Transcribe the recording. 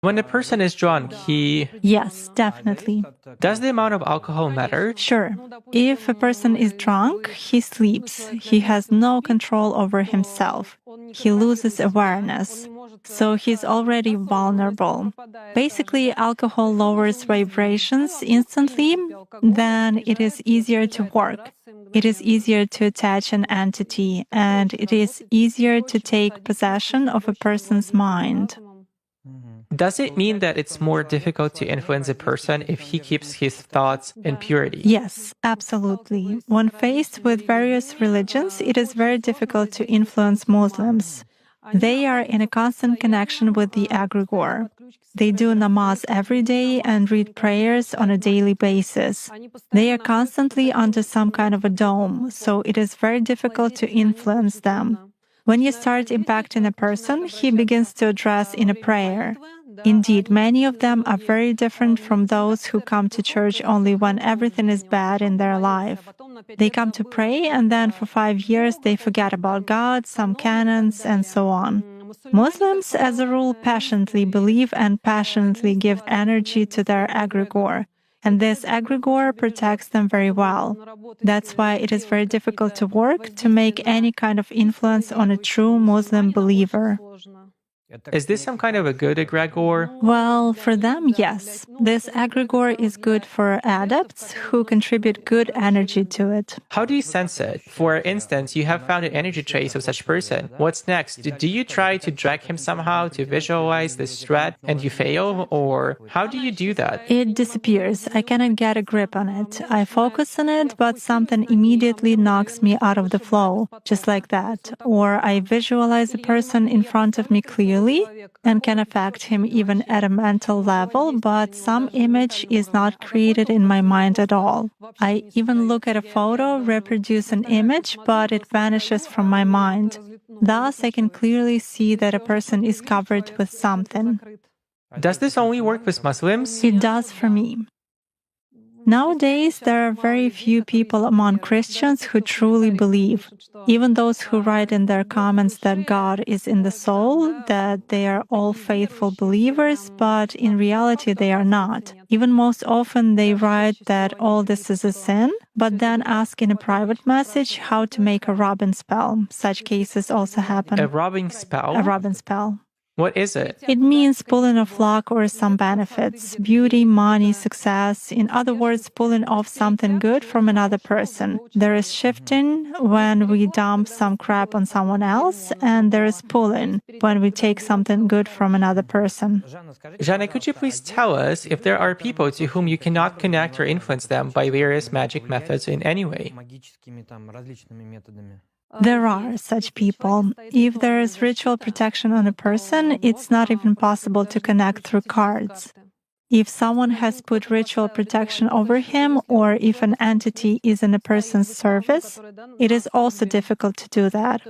When a person is drunk, Yes, definitely. does the amount of alcohol matter? Sure. If a person is drunk, he sleeps. He has no control over himself. He loses awareness. So he's already vulnerable. Basically, alcohol lowers vibrations instantly, then it is easier to work. It is easier to attach an entity, and it is easier to take possession of a person's mind. Does it mean that it's more difficult to influence a person if he keeps his thoughts in purity? Yes, absolutely. When faced with various religions, it is very difficult to influence Muslims. They are in a constant connection with the egregore. They do namaz every day and read prayers on a daily basis. They are constantly under some kind of a dome, so it is very difficult to influence them. When you start impacting a person, he begins to address in a prayer. Indeed, many of them are very different from those who come to church only when everything is bad in their life. They come to pray, and then for 5 years they forget about God, some canons, and so on. Muslims, as a rule, passionately believe and passionately give energy to their egregore, and this egregore protects them very well. That's why it is very difficult to work to make any kind of influence on a true Muslim believer. Is this some kind of a good egregore? Well, for them, yes. This egregore is good for adepts who contribute good energy to it. How do you sense it? For instance, you have found an energy trace of such person. What's next? Do you try to drag him somehow to visualize this threat and you fail? Or how do you do that? It disappears. I cannot get a grip on it. I focus on it, but something immediately knocks me out of the flow, just like that. Or I visualize a person in front of me clearly and can affect him even at a mental level, but some image is not created in my mind at all. I even look at a photo, reproduce an image, but it vanishes from my mind. Thus, I can clearly see that a person is covered with something. Does this only work with Muslims? It does for me. Nowadays, there are very few people among Christians who truly believe. Even those who write in their comments that God is in the soul, that they are all faithful believers, but in reality they are not. Even most often they write that all this is a sin, but then ask in a private message how to make a rubbing spell. Such cases also happen. A rubbing spell? A rubbing spell. What is it? It means pulling off luck or some benefits, beauty, money, success. In other words, pulling off something good from another person. There is shifting when we dump some crap on someone else, and there is pulling when we take something good from another person. Jana, could you please tell us if there are people to whom you cannot connect or influence them by various magic methods in any way? There are such people. If there is ritual protection on a person, it's not even possible to connect through cards. If someone has put ritual protection over him, or if an entity is in a person's service, it is also difficult to do that.